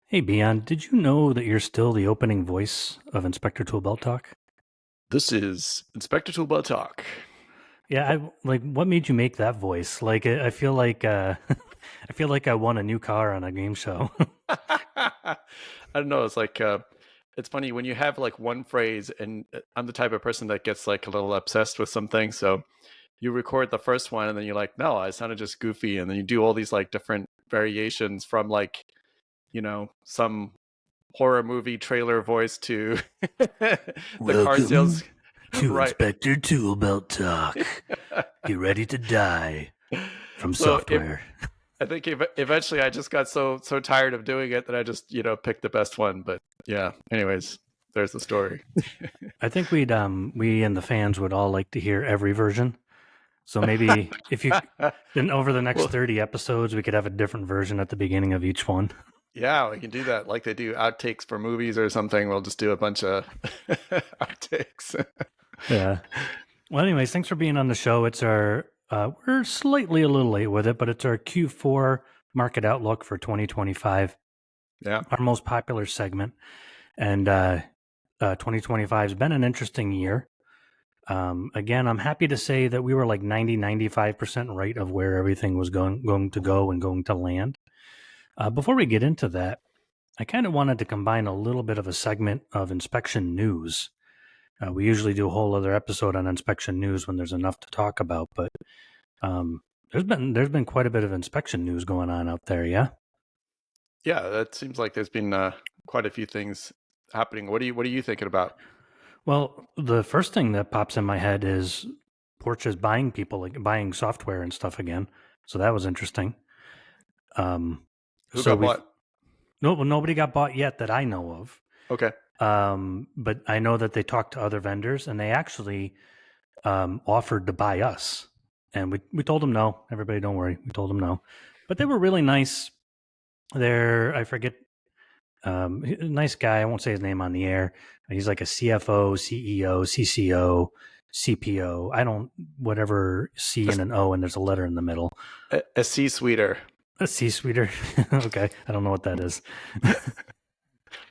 Hey, Beyond, did you know that you're still the opening voice of Inspector Toolbelt Talk? This is Inspector Toolbar Talk. Yeah, what made you make that voice? I feel like I feel like I won a new car on a game show. I don't know. It's funny when you have like one phrase, and I'm the type of person that gets like a little obsessed with something. So you record the first one, and then you're like, no, I sounded just goofy. And then you do all these like different variations from like, some horror movie trailer voice to the car sales. Welcome to Right. Inspector Toolbelt Talk. Get ready to die from So if software. I think eventually I just got so tired of doing it that I just picked the best one. But yeah, anyways, there's the story. I think we and the fans would all like to hear every version. So maybe if you then over the next Well, 30 episodes, we could have a different version at the beginning of each one. yeah, we can do that like they do outtakes for movies or something. We'll just do a bunch of outtakes. Yeah. Well, anyways, thanks for being on the show. It's our we're slightly a little late with it, but it's our Q4 market outlook for 2025, Yeah. our most popular segment. And 2025 has been an interesting year. Again, I'm happy to say that we were like 95% right of where everything was going to go and going to land. Before we get into that, I kind of wanted to combine a little bit of a segment of inspection news. We usually do a whole other episode on inspection news when there's enough to talk about, but um, there's been quite a bit of inspection news going on out there. Yeah. Yeah, that seems like there's been quite a few things happening. What are you thinking about? Well, the first thing that pops in my head is Porch is buying people, like buying software and stuff again. So that was interesting. Um, Who so got we've bought? nobody got bought yet that I know of. Okay. But I know that they talked to other vendors and they actually offered to buy us. And we told them no. Everybody, don't worry. We told them no. But they were really nice. I forget, nice guy. I won't say his name on the air. He's like a CFO, CEO, CCO, CPO. I don't, whatever C A, and an O, and there's a letter in the middle. a C-sweeter. A C sweeter. Okay. I don't know what that is.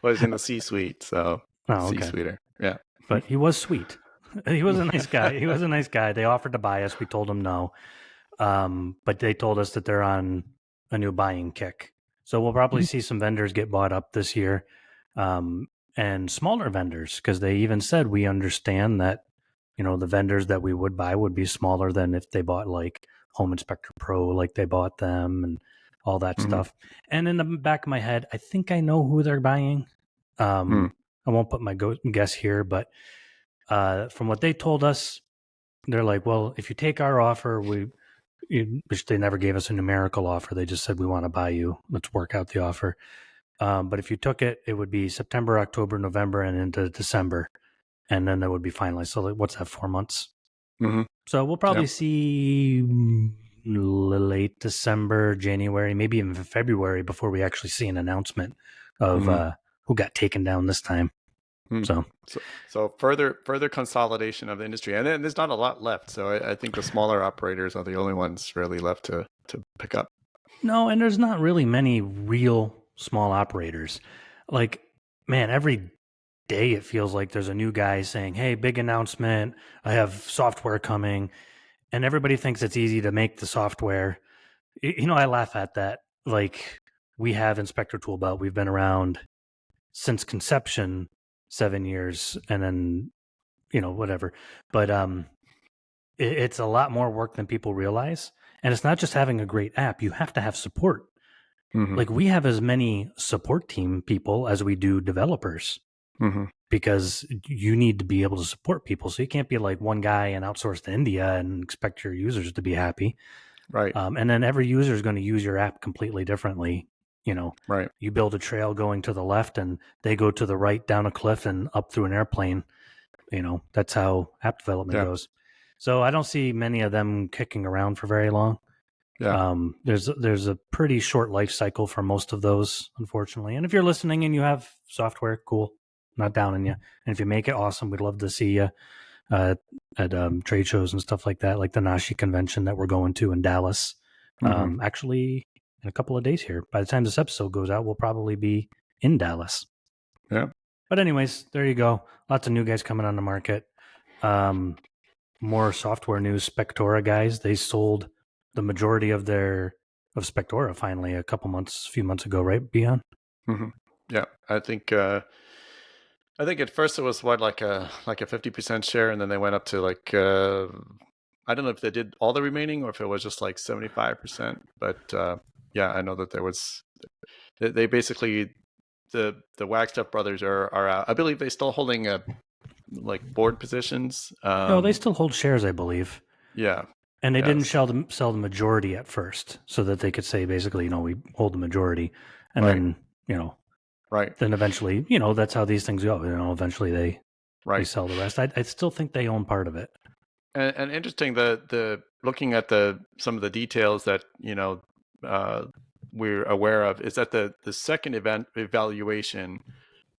Was in the C-suite, so Oh, okay. C-sweeter. Yeah. But he was sweet. He was a nice guy. He was a nice guy. They offered to buy us. We told them no. But they told us that they're on a new buying kick. So we'll probably see some vendors get bought up this year, and smaller vendors, because they even said we understand that the vendors that we would buy would be smaller than if they bought like Home Inspector Pro, like they bought them and all that Mhm. stuff. And in the back of my head, I think I know who they're buying. Hmm. I won't put my guess here, but from what they told us, they're like, well, if you take our offer, which they never gave us a numerical offer. They just said, we want to buy you. Let's work out the offer. But if you took it, it would be September, October, November, and into December. And then that would be finalized. So like, what's that, 4 months? Hmm. So we'll Yeah. probably see late December, January, maybe even February before we actually see an announcement of Hmm. who got taken down this time. Hmm. So So further consolidation of the industry, and then there's not a lot left. So I think the smaller operators are the only ones really left to pick up. no, and there's not really many real small operators. Like, man, every day it feels like there's a new guy saying, "Hey, big announcement! I have software coming," and everybody thinks it's easy to make the software. I laugh at that. Like, we have Inspector Toolbelt. We've been around since conception, 7 years, and then whatever. But it's a lot more work than people realize, and it's not just having a great app. You have to have support. Hmm. Like, we have as many support team people as we do developers, Hmm. because you need to be able to support people. So you can't be like one guy and outsource to India and expect your users to be happy. Right. And then every user is going to use your app completely differently. Right. You build a trail going to the left and they go to the right down a cliff and up through an airplane. That's how app development Yeah. goes. So I don't see many of them kicking around for very long. Yeah. There's a pretty short life cycle for most of those, unfortunately. And if you're listening and you have software, cool, not downing you. And if you make it, awesome. We'd love to see you at trade shows and stuff like that, like the Nashi convention that we're going to in Dallas. Hmm. Actually, in a couple of days here. By the time this episode goes out, we'll probably be in Dallas. Yeah. But anyways, there you go. Lots of new guys coming on the market. More software news. Spectora guys, they sold the majority of Spectora finally a few months ago, right, Beyond? Mm-hmm. Yeah. I think at first it was like a 50% share, and then they went up to like I don't know if they did all the remaining or if it was just like 75%. But yeah, I know that there was they basically the Wagstaff brothers are out. I believe they still holding like board positions. No, they still hold shares, I believe. Yeah. And they didn't Yes. sell the majority at first, so that they could say basically, we hold the majority, and Right. then Right. then eventually, that's how these things go. Eventually they Right. sell the rest. I still think they own part of it. And interesting, the looking at some of the details that we're aware of is that the second evaluation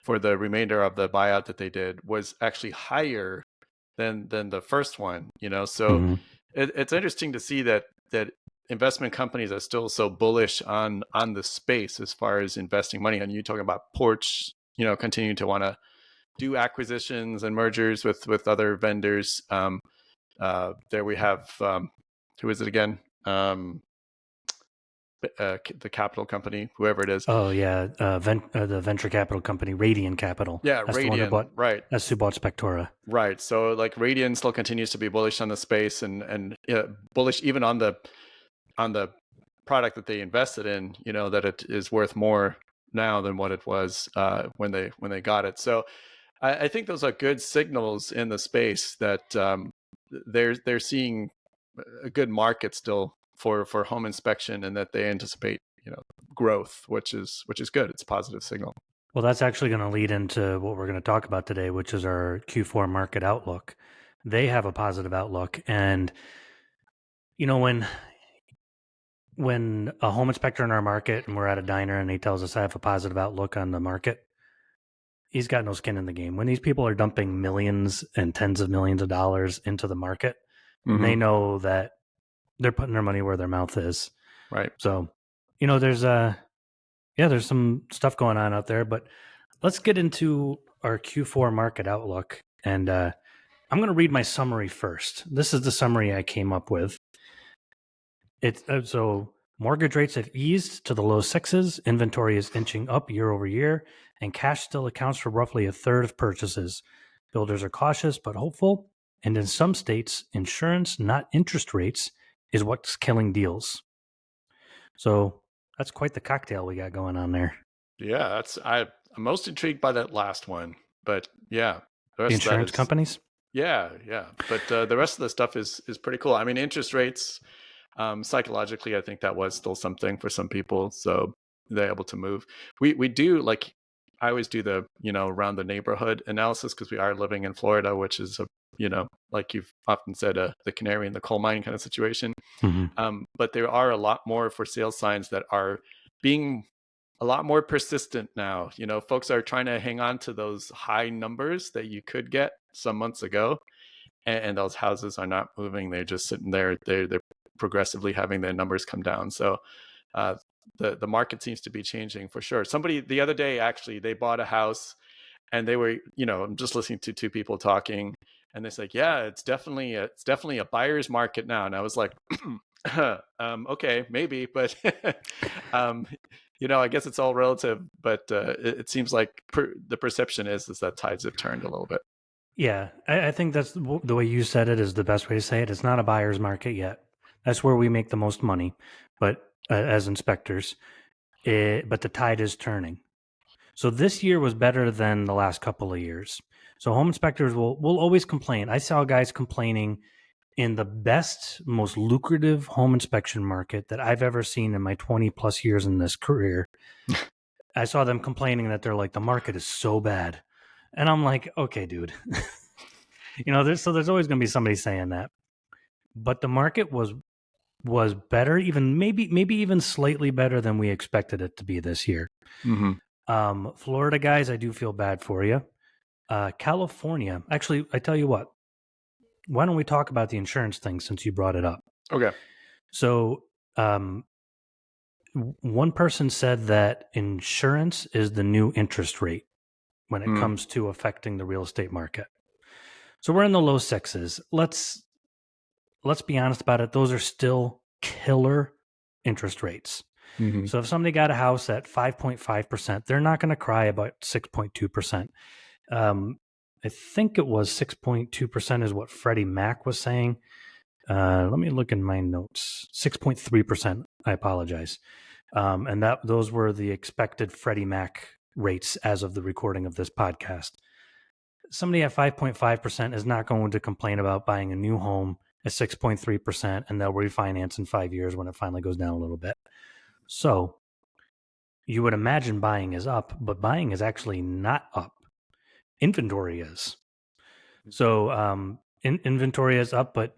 for the remainder of the buyout that they did was actually higher than the first one. So Mm-hmm. it's interesting to see that investment companies are still so bullish on the space as far as investing money. And you talking about Porch, continuing to want to do acquisitions and mergers with other vendors. There we have who is it again? The capital company, whoever it is. Oh yeah, the venture capital company, Radian Capital. Yeah, That's the one who Radian, right? That's who bought Spectora. Right. So like Radian still continues to be bullish on the space and bullish even on the product that they invested in. That it is worth more now than what it was when they got it. So I think those are good signals in the space that they're seeing a good market still for home inspection, and that they anticipate growth, which is good. It's a positive signal. Well, that's actually going to lead into what we're going to talk about today, which is our Q4 market outlook. They have a positive outlook, and when a home inspector in our market and we're at a diner and he tells us I have a positive outlook on the market, he's got no skin in the game. When these people are dumping millions and tens of millions of dollars into the market, Mm-hmm. they know that they're putting their money where their mouth is. Right. So, there's some stuff going on out there, but let's get into our Q4 market outlook. And I'm going to read my summary first. This is the summary I came up with. So mortgage rates have eased to the low sixes. Inventory is inching up year over year, and cash still accounts for roughly a third of purchases. Builders are cautious but hopeful, and in some states, insurance, not interest rates, is what's killing deals. So that's quite the cocktail we got going on there. Yeah, I'm most intrigued by that last one, but yeah, the The rest of that insurance is companies? yeah. But the rest of the stuff is pretty cool. I mean, interest rates, psychologically, I think that was still something for some people, so they're able to move. We do like I always do the around the neighborhood analysis because we are living in Florida, which is like you've often said, the canary in the coal mine kind of situation. Mm-hmm. But there are a lot more for sale signs that are being a lot more persistent now. Folks are trying to hang on to those high numbers that you could get some months ago, and those houses are not moving. They're just sitting there. They're progressively having their numbers come down. So the market seems to be changing for sure. Somebody the other day, actually, they bought a house, and they were, I'm just listening to two people talking, and they're like, yeah, it's definitely a buyer's market now. And I was like, okay, maybe, but I guess it's all relative. But it seems like the perception is that tides have turned a little bit. Yeah, I think that's the way you said it is the best way to say it. It's not a buyer's market yet. That's where we make the most money, but as inspectors, but the tide is turning. So this year was better than the last couple of years. So home inspectors will always complain. I saw guys complaining in the best, most lucrative home inspection market that I've ever seen in my 20 plus years in this career. I saw them complaining that they're like, the market is so bad. And I'm like, okay, dude. There's always going to be somebody saying that. But the market was better, even maybe even slightly better than we expected it to be this year. Mm-hmm. Florida guys, I do feel bad for you. California, actually, I tell you what, why don't we talk about the insurance thing since you brought it up? Okay. So one person said that insurance is the new interest rate when it comes to affecting the real estate market. So we're in the low sixes. Let's be honest about it. Those are still killer interest rates. Mm-hmm. So if somebody got a house at 5.5%, they're not going to cry about 6.2%. I think it was 6.2% is what Freddie Mac was saying. Let me look in my notes. 6.3%. I apologize. And those were the expected Freddie Mac rates as of the recording of this podcast. Somebody at 5.5% is not going to complain about buying a new home at 6.3%, and they'll refinance in 5 years when it finally goes down a little bit. So you would imagine buying is up, but buying is actually not up. Inventory is. So inventory is up, but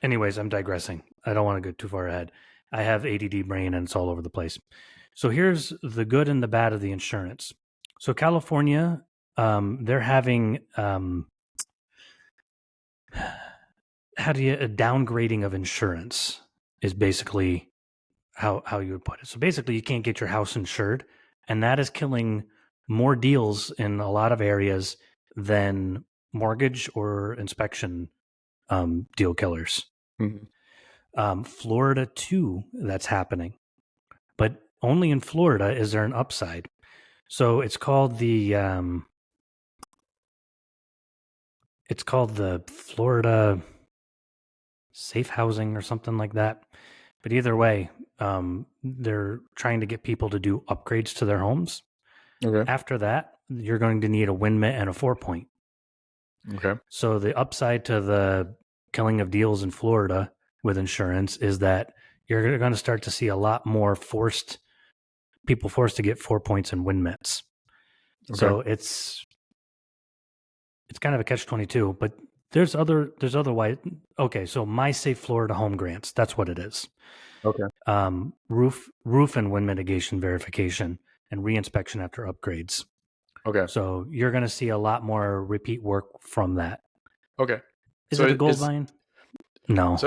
anyways, I'm digressing. I don't want to go too far ahead. I have ADD brain and it's all over the place. So here's the good and the bad of the insurance. So California, they're having a downgrading of insurance is basically how you would put it. So basically, you can't get your house insured, and that is killing more deals in a lot of areas than mortgage or inspection deal killers. Mm-hmm. Florida too, that's happening, but only in Florida is there an upside. So it's called the Florida Safe Housing or something like that. But either way, they're trying to get people to do upgrades to their homes. Okay. After that, you're going to need a win mitt and a 4-point. Okay. So the upside to the killing of deals in Florida with insurance is that you're going to start to see a lot more people forced to get 4 points and win mitts. Okay. So it's kind of a catch-22, but there's other ways. Okay, so My Safe Florida Home Grants, that's what it is. Okay. Roof and wind mitigation verification and reinspection after upgrades. Okay. So you're going to see a lot more repeat work from that. Okay. Is So it a gold mine? No.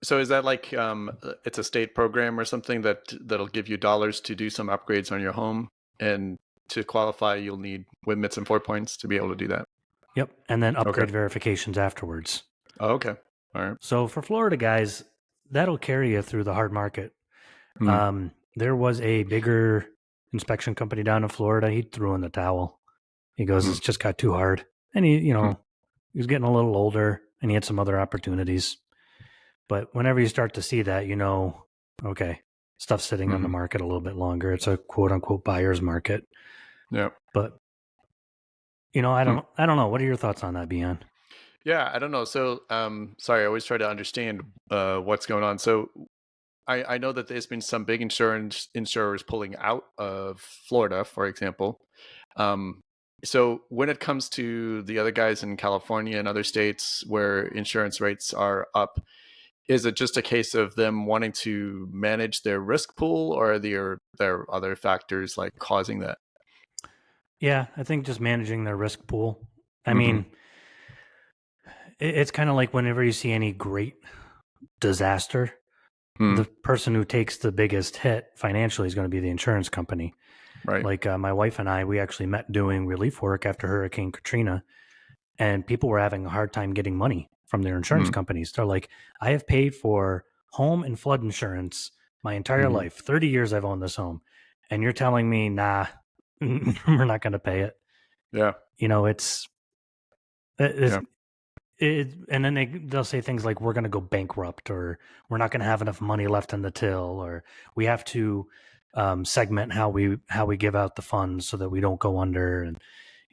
So is that like it's a state program or something that'll give you dollars to do some upgrades on your home, and to qualify you'll need win mitts and 4 points to be able to do that? Yep. And then Okay. upgrade verifications afterwards. Oh, okay. All right. So for Florida guys, that'll carry you through the hard market. Mm. There was a bigger inspection company down in Florida. He threw in the towel. He goes, it's just got too hard. And he was getting a little older and he had some other opportunities. But whenever you start to see that, okay, stuff's sitting on the market a little bit longer. It's a quote unquote buyer's market. Yeah. But I don't know. What are your thoughts on that, Beyond? Yeah, I don't know. So, sorry, I always try to understand what's going on. So, I know that there's been some big insurers pulling out of Florida, for example. So, when it comes to the other guys in California and other states where insurance rates are up, is it just a case of them wanting to manage their risk pool, or are there other factors like causing that? Yeah, I think just managing their risk pool. I mean, it's kind of like whenever you see any great disaster, the person who takes the biggest hit financially is going to be the insurance company. Right. Like my wife and I, we actually met doing relief work after Hurricane Katrina, and people were having a hard time getting money from their insurance companies. They're like, I have paid for home and flood insurance my entire life. 30 years I've owned this home. And you're telling me, nah, we're not going to pay it. Yeah. And then they'll say things like, we're going to go bankrupt, or we're not going to have enough money left in the till, or we have to segment how we give out the funds so that we don't go under. And,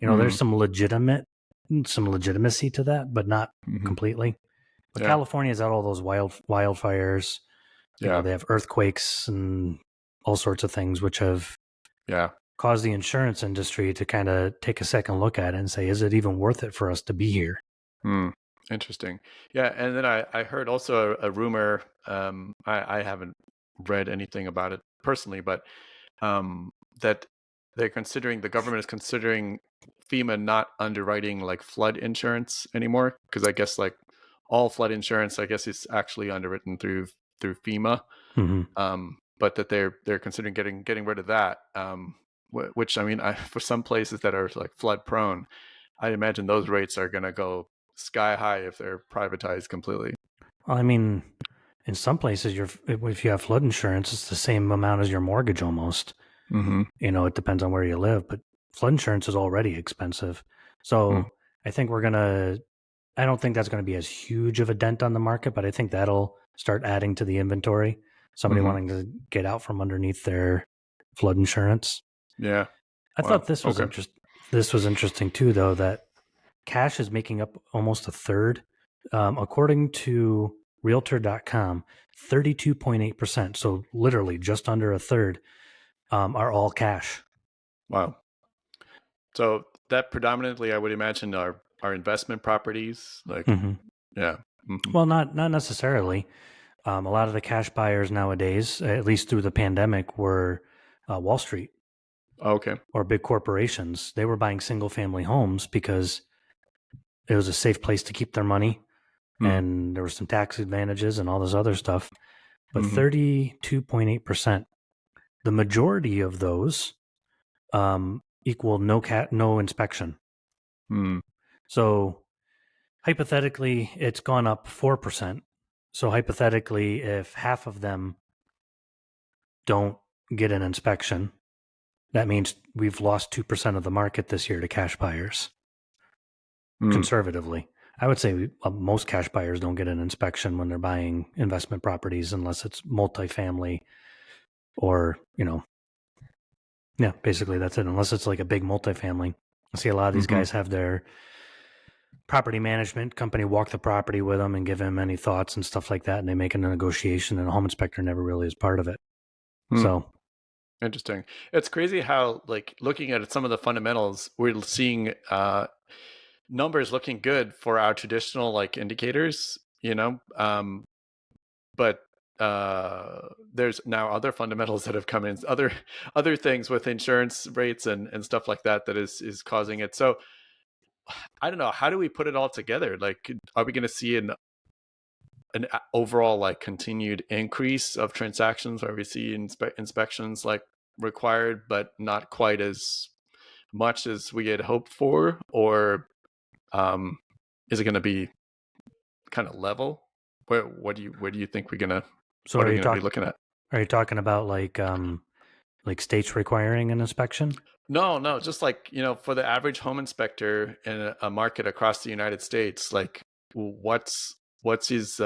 there's some legitimacy to that, but not completely. But California's had all those wildfires. Yeah. They have earthquakes and all sorts of things, which have caused the insurance industry to kind of take a second look at it and say, is it even worth it for us to be here? Interesting. Yeah. And then I heard also a rumor, I haven't read anything about it personally, but that the government is considering FEMA not underwriting like flood insurance anymore, because I guess like all flood insurance, I guess, is actually underwritten through FEMA. but that they're considering getting rid of that. Which, I mean, for some places that are like flood prone, I imagine those rates are going to go sky high if they're privatized completely. Well, I mean, in some places, if you have flood insurance, it's the same amount as your mortgage almost. Mm-hmm. It depends on where you live, but flood insurance is already expensive. So I think I don't think that's going to be as huge of a dent on the market, but I think that'll start adding to the inventory. Somebody Mm-hmm. wanting to get out from underneath their flood insurance. Yeah. I Wow. thought this was Okay. This was interesting too, though, that cash is making up almost a third. According to Realtor.com, 32.8%, so literally just under a third, are all cash. Wow. So that predominantly, I would imagine, are investment properties. Like, Mm-hmm. yeah. Mm-hmm. Well, not necessarily. A lot of the cash buyers nowadays, at least through the pandemic, were Wall Street Okay. or big corporations. They were buying single family homes because it was a safe place to keep their money, and there were some tax advantages and all this other stuff. But Mm-hmm. 32.8%, the majority of those equal no inspection. Mm-hmm. So hypothetically, it's gone up 4%. So hypothetically, if half of them don't get an inspection, that means we've lost 2% of the market this year to cash buyers. Conservatively, I would say most cash buyers don't get an inspection when they're buying investment properties unless it's multifamily or, yeah, basically that's it. Unless it's like a big multifamily. I see a lot of these Mm-hmm. guys have their property management company walk the property with them and give them any thoughts and stuff like that. And they make a negotiation, and a home inspector never really is part of it. Mm-hmm. So Interesting. It's crazy how, like, looking at some of the fundamentals, we're seeing numbers looking good for our traditional like indicators, but there's now other fundamentals that have come in, other things with insurance rates and stuff like that is causing it. So I don't know, how do we put it all together? Like, are we going to see an overall like continued increase of transactions where we see inspections like required but not quite as much as we had hoped for, or is it going to be kind of level? Where do you think we're gonna so what are we gonna be looking at? are you talking about like states requiring an inspection? No, just like, for the average home inspector in a market across the United States, like, what's his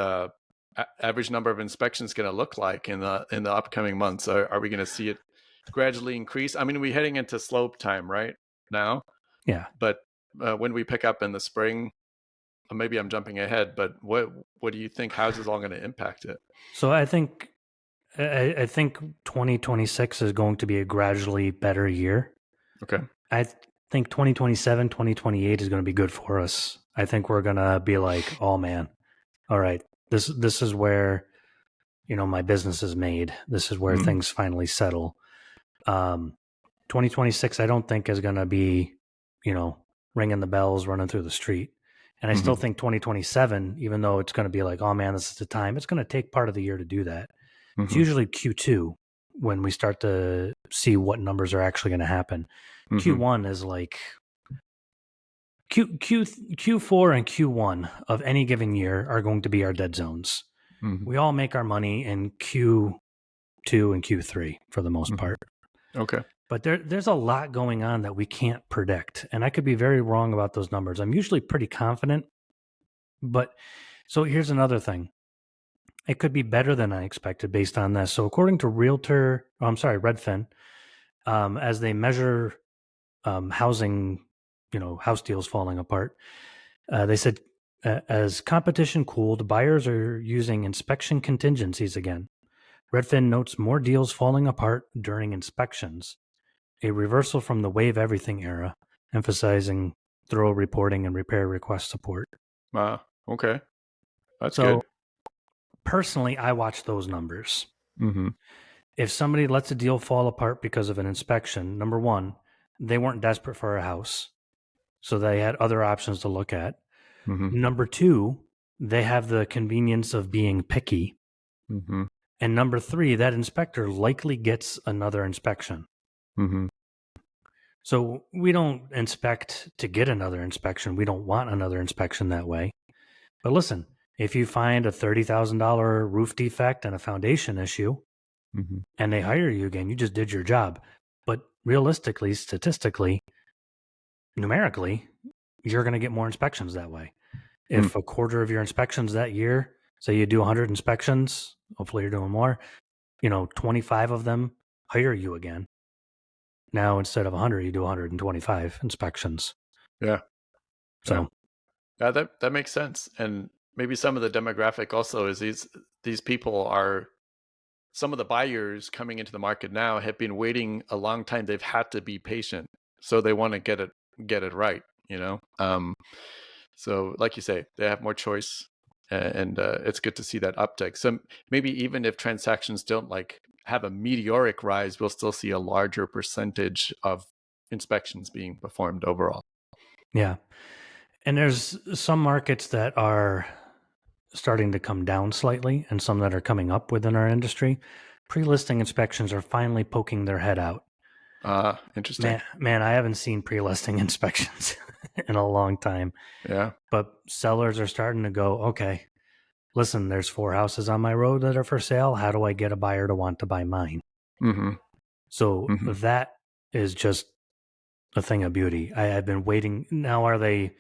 average number of inspections going to look like in the upcoming months? Are we going to see it gradually increase? I mean, we're heading into slope time right now, Yeah. but when we pick up in the spring, maybe I'm jumping ahead, but what do you think? How's this all going to impact it? So I think 2026 is going to be a gradually better year. Okay. I think 2027, 2028 is going to be good for us. I think we're going to be like, oh man, all right, this is where my business is made. This is where Mm-hmm. things finally settle. 2026, I don't think is going to be, ringing the bells, running through the street. And I still Mm-hmm. think 2027, even though it's going to be like, oh man, this is the time, it's going to take part of the year to do that. It's Mm-hmm. usually Q2 when we start to see what numbers are actually going to happen. Mm-hmm. Q1 is like Q4 and Q1 of any given year are going to be our dead zones. Mm-hmm. We all make our money in Q2 and Q3 for the most part. Okay. But there's a lot going on that we can't predict. And I could be very wrong about those numbers. I'm usually pretty confident. But so here's another thing. It could be better than I expected based on this. So according to Redfin, as they measure housing, house deals falling apart, they said as competition cooled, buyers are using inspection contingencies again. Redfin notes more deals falling apart during inspections, a reversal from the wave everything era, emphasizing thorough reporting and repair request support. Wow. Okay. That's So good. personally, I watch those numbers. Mm-hmm. If somebody lets a deal fall apart because of an inspection, number one, they weren't desperate for a house, so they had other options to look at. Mm-hmm. Number two, they have the convenience of being picky. Mm-hmm. And number three, that inspector likely gets another inspection. Mm-hmm. So we don't inspect to get another inspection. We don't want another inspection that way. But listen, if you find a $30,000 roof defect and a foundation issue Mm-hmm. and they hire you again, you just did your job. But realistically, statistically, numerically, you're going to get more inspections that way. If a quarter of your inspections that year, say you do 100 inspections, hopefully you're doing more, 25 of them hire you again. Now, instead of 100, you do 125 inspections. Yeah. So, yeah, that makes sense. And maybe some of the demographic also is these people are, some of the buyers coming into the market now have been waiting a long time. They've had to be patient, so they want to get it right. So like you say, they have more choice, and it's good to see that uptick. So maybe even if transactions don't like have a meteoric rise, we'll still see a larger percentage of inspections being performed overall. yeah. And there's some markets that are starting to come down slightly and some that are coming up within our industry. Pre-listing inspections are finally poking their head out. Interesting. Man, I haven't seen pre-listing inspections in a long time. Yeah. But sellers are starting to go, okay, listen, there's 4 houses on my road that are for sale. How do I get a buyer to want to buy mine? Mm-hmm. So Mm-hmm. that is just a thing of beauty. I've been waiting. Now, are they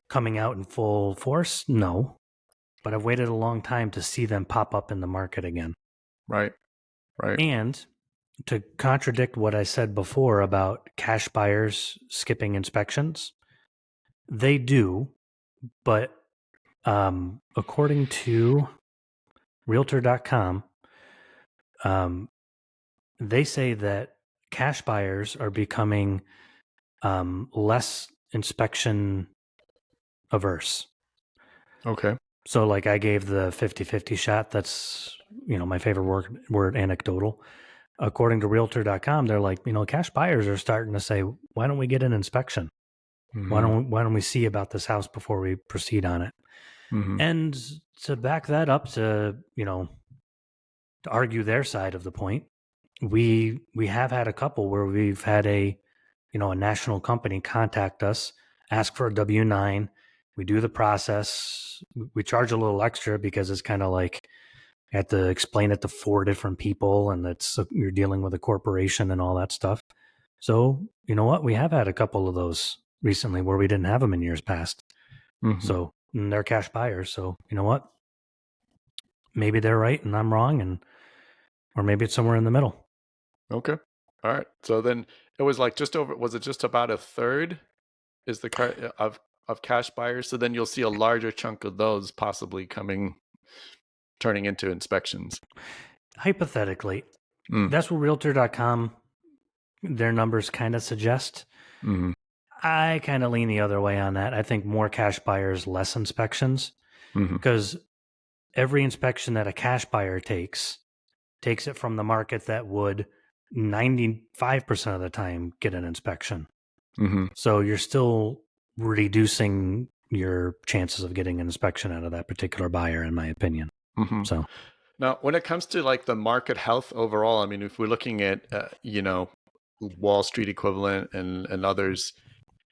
coming out in full force? No. But I've waited a long time to see them pop up in the market again. Right. Right. And to contradict what I said before about cash buyers skipping inspections, they do, but according to Realtor.com, they say that cash buyers are becoming less inspection averse. Okay. So, like I gave the 50-50 shot. That's, my favorite word anecdotal. According to Realtor.com, they're like, cash buyers are starting to say, why don't we get an inspection? Mm-hmm. Why don't we see about this house before we proceed on it? Mm-hmm. And to back that up, to argue their side of the point, we have had a couple where we've had a national company contact us, ask for a W-9. We do the process. We charge a little extra because it's kind of like you have to explain it to 4 different people, and you're dealing with a corporation and all that stuff. So, you know what? We have had a couple of those recently where we didn't have them in years past. Mm-hmm. So they're cash buyers. So, you know what? Maybe they're right and I'm wrong, or maybe it's somewhere in the middle. Okay. All right. So then it was like was it just about a third is the of cash buyers? So then you'll see a larger chunk of those possibly turning into inspections. Hypothetically, Mm. that's what Realtor.com, their numbers kind of suggest. Mm-hmm. I kind of lean the other way on that. I think more cash buyers, less inspections, Mm-hmm. because every inspection that a cash buyer takes it from the market that would 95% of the time get an inspection. Mm-hmm. So you're still reducing your chances of getting an inspection out of that particular buyer, in my opinion. Mm-hmm. So Now, when it comes to like the market health overall, I mean, if we're looking at Wall Street equivalent and others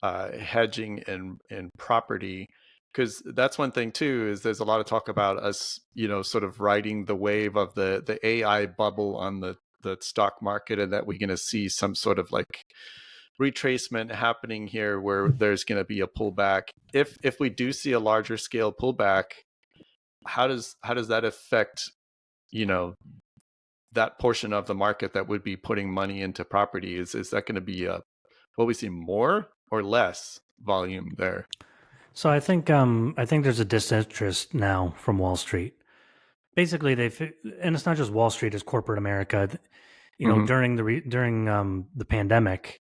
hedging in property, because that's one thing too, is there's a lot of talk about us, sort of riding the wave of the AI bubble on the stock market, and that we're going to see some sort of like retracement happening here where there's going to be a pullback. If we do see a larger scale pullback, how does that affect, that portion of the market that would be putting money into property? Is that going to be will we see more or less volume there? So I think there's a disinterest now from Wall Street. Basically, and it's not just Wall Street; it's corporate America. Mm-hmm. During the pandemic,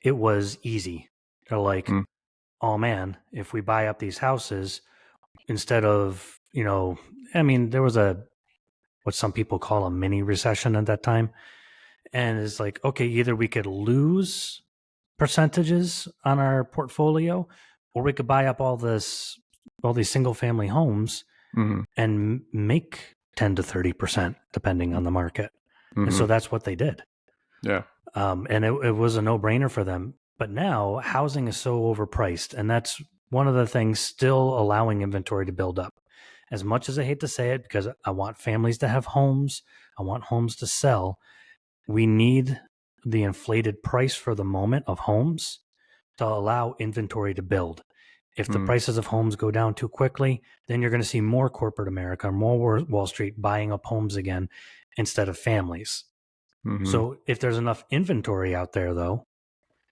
it was easy. They're like, Mm-hmm. oh man, if we buy up these houses instead of there was what some people call a mini recession at that time, and it's like, okay, either we could lose percentages on our portfolio, or we could buy up all these single family homes Mm-hmm. and make 10 to 30%, depending on the market. And Mm-hmm. so that's what they did. Yeah. And it was a no-brainer for them. But now housing is so overpriced, and that's one of the things still allowing inventory to build up. As much as I hate to say it, because I want families to have homes, I want homes to sell, we need the inflated price for the moment of homes to allow inventory to build. If the prices of homes go down too quickly, then you're going to see more corporate America, more Wall Street buying up homes again instead of families. Mm-hmm. So if there's enough inventory out there, though,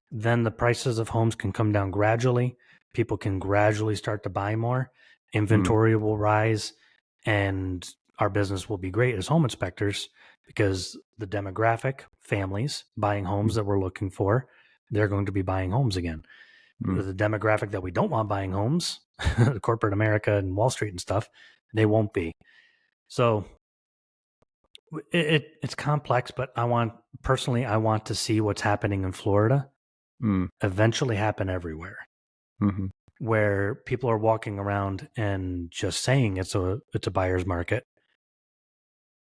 then the prices of homes can come down gradually. People can gradually start to buy more. Inventory will rise, and our business will be great as home inspectors because the demographic, families buying homes that we're looking for, they're going to be buying homes again. The demographic that we don't want buying homes, corporate America and Wall Street and stuff, they won't be. So it's complex, but I want to see what's happening in Florida eventually happen everywhere, Mm-hmm. where people are walking around and just saying it's a buyer's market.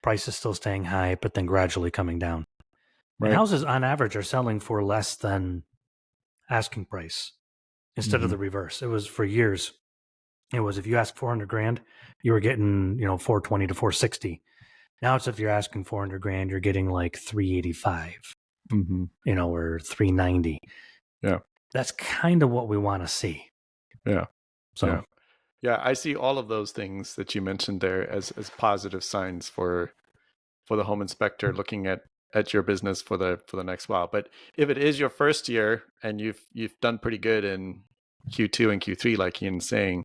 Price is still staying high, but then gradually coming down. And Right. houses on average are selling for less than asking price instead of the reverse. It was for years. It was if you ask 400 grand, you were getting 420 to 460. Now it's if you're asking 400 grand, you're getting like 385, or 390. Yeah. That's kind of what we want to see. Yeah. So yeah, I see all of those things that you mentioned there as positive signs for the home inspector looking at your business for the next while. But if it is your first year and you've done pretty good in Q2 and Q3, like Ian's saying,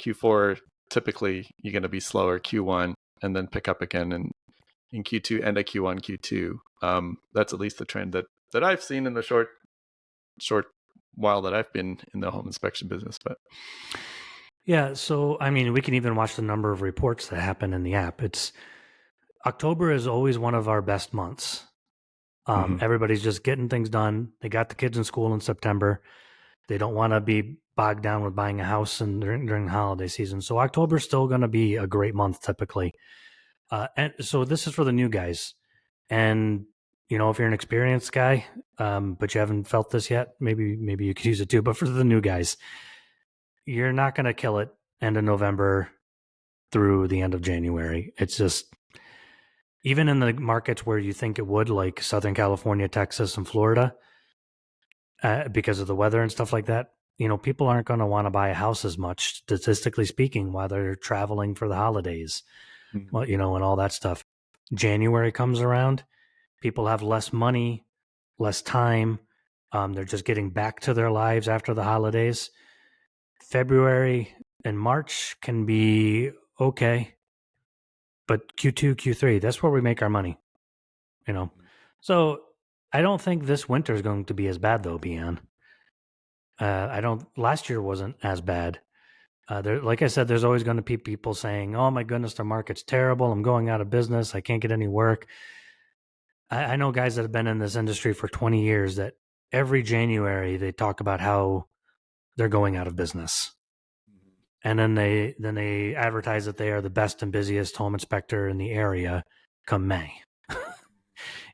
Q4 typically you're going to be slower, Q1, and then pick up again in Q2 and a Q1, Q2. That's at least the trend that I've seen in the short while that I've been in the home inspection business. But yeah, so I mean, we can even watch the number of reports that happen in the app. October is always one of our best months. Everybody's just getting things done. They got the kids in school in September. They don't want to be bogged down with buying a house during the holiday season. So October is still going to be a great month typically. And so this is for the new guys. And if you're an experienced guy, but you haven't felt this yet, maybe you could use it too. But for the new guys, you're not going to kill it end of November through the end of January. It's just, even in the markets where you think it would, like Southern California, Texas, and Florida, because of the weather and stuff like that, people aren't going to want to buy a house as much, statistically speaking, while they're traveling for the holidays, well, and all that stuff. January comes around, people have less money, less time. They're just getting back to their lives after the holidays. February and March can be okay, but Q2, Q3, that's where we make our money, So I don't think this winter is going to be as bad though, Bian. Last year wasn't as bad. Like I said, there's always going to be people saying, oh my goodness, the market's terrible. I'm going out of business. I can't get any work. I know guys that have been in this industry for 20 years that every January they talk about how they're going out of business. And then they advertise that they are the best and busiest home inspector in the area come May.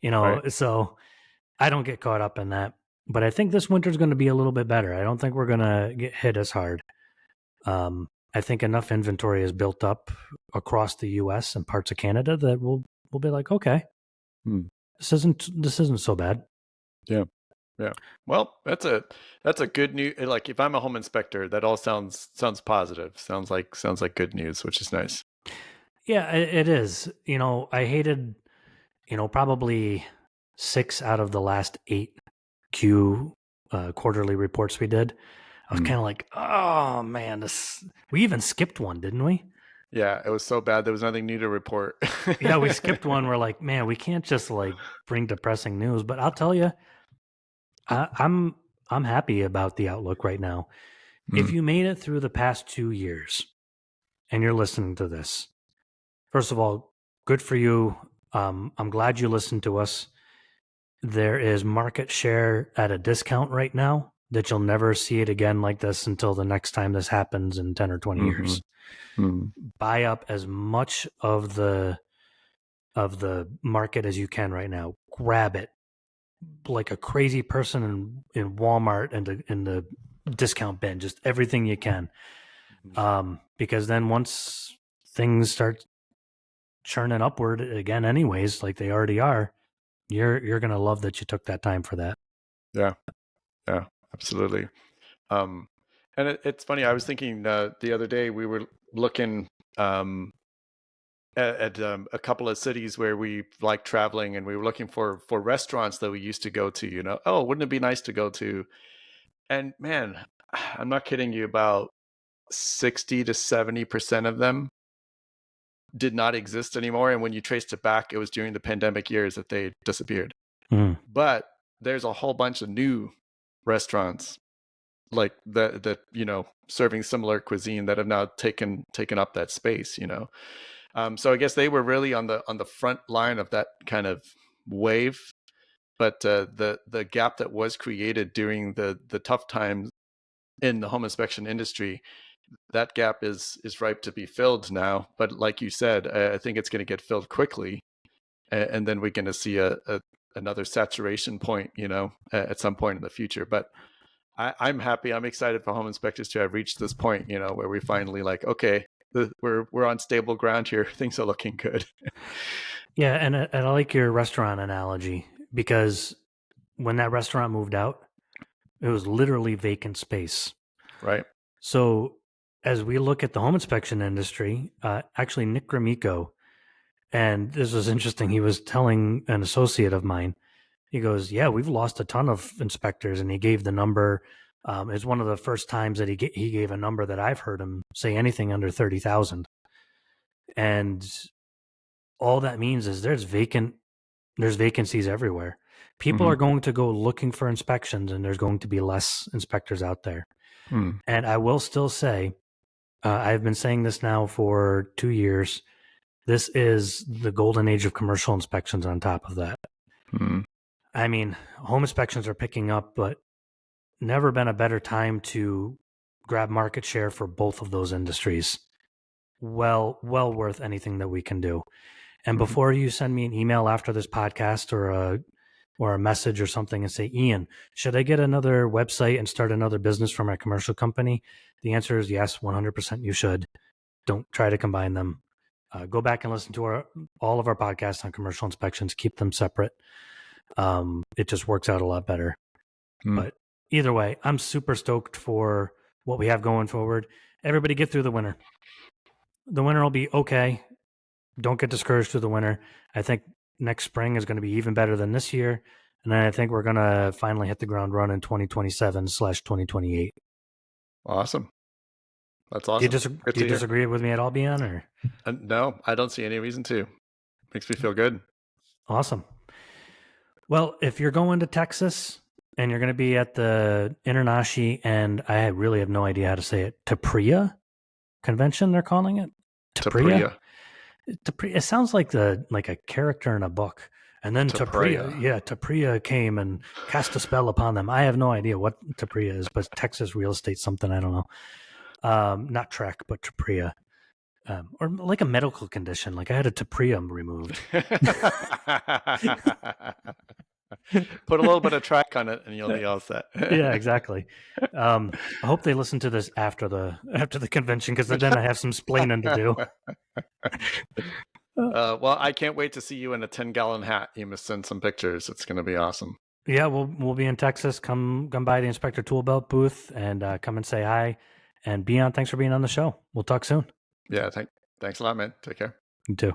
Right. So I don't get caught up in that. But I think this winter is going to be a little bit better. I don't think we're going to get hit as hard. I think enough inventory is built up across the U.S. and parts of Canada that we'll be like, okay, this isn't so bad. Yeah. Well, that's a good news. Like if I'm a home inspector, that all sounds positive. Sounds like good news, which is nice. Yeah, it is. I hated, probably 6 out of the last 8 quarterly reports we did. I was kind of like, oh man, we even skipped one, didn't we? Yeah, it was so bad. There was nothing new to report. Yeah, we skipped one. We're like, man, we can't just bring depressing news. But I'll tell you, I'm happy about the outlook right now. If you made it through the past 2 years and you're listening to this, first of all, good for you. I'm glad you listened to us. There is market share at a discount right now that you'll never see it again like this until the next time this happens in 10 or 20 years. Buy up as much of the market as you can right now. Grab it like a crazy person in Walmart and in the discount bin, just everything you can. Because then once things start churning upward again anyways, like they already are, you're going to love that you took that time for that. Yeah, absolutely. And it's funny, I was thinking the other day we were looking at a couple of cities where we like traveling, and we were looking for restaurants that we used to go to, oh, wouldn't it be nice to go to? And man, I'm not kidding you, about 60 to 70% of them did not exist anymore. And when you traced it back, it was during the pandemic years that they disappeared. But there's a whole bunch of new restaurants like that serving similar cuisine that have now taken up that space. So I guess they were really on the front line of that kind of wave. But the gap that was created during the tough times in the home inspection industry, that gap is ripe to be filled now. But like you said, I think it's going to get filled quickly, and then we're going to see another saturation point, at some point in the future. But I'm happy. I'm excited for home inspectors to have reached this point, where we finally like, okay, we're on stable ground here. Things are looking good. Yeah, and I like your restaurant analogy, because when that restaurant moved out, it was literally vacant space. Right. So as we look at the home inspection industry, actually Nick Gramico, and this was interesting, he was telling an associate of mine, he goes, yeah, we've lost a ton of inspectors, and he gave the number. It's one of the first times that he gave a number that I've heard him say anything under 30,000. And all that means is there's vacancies everywhere. People are going to go looking for inspections, and there's going to be less inspectors out there. And I will still say, I've been saying this now for 2 years, this is the golden age of commercial inspections on top of that. I mean, home inspections are picking up, but never been a better time to grab market share for both of those industries. Well worth anything that we can do. And before you send me an email after this podcast or a message or something and say, Ian, should I get another website and start another business for my commercial company? The answer is yes, 100% you should. Don't try to combine them. Go back and listen to all of our podcasts on commercial inspections. Keep them separate. It just works out a lot better. But either way, I'm super stoked for what we have going forward. Everybody get through the winter. The winter will be okay. Don't get discouraged through the winter. I think next spring is going to be even better than this year. And then I think we're going to finally hit the ground run in 2027/2028. Awesome. That's awesome. Do you disagree with me at all, Bian? Or? No, I don't see any reason to. Makes me feel good. Awesome. Well, if you're going to Texas and you're going to be at the Internashi, and I really have no idea how to say it, Tapria convention, they're calling it? Tapria. It sounds like a character in a book. And then Tapria came and cast a spell upon them. I have no idea what Tapria is, but Texas real estate something, I don't know. Not Trek, but Tapria. Or like a medical condition, like I had a Tapria removed. Put a little bit of track on it and you'll be all set. Yeah, exactly. I hope they listen to this after the convention, because then I have some splaining to do. Well, I can't wait to see you in a 10-gallon hat. You must send some pictures. It's going to be awesome. Yeah, we'll be in Texas. Come by the Inspector Toolbelt booth and come and say hi. And Bian, thanks for being on the show. We'll talk soon. Yeah, thanks a lot, man. Take care. You too.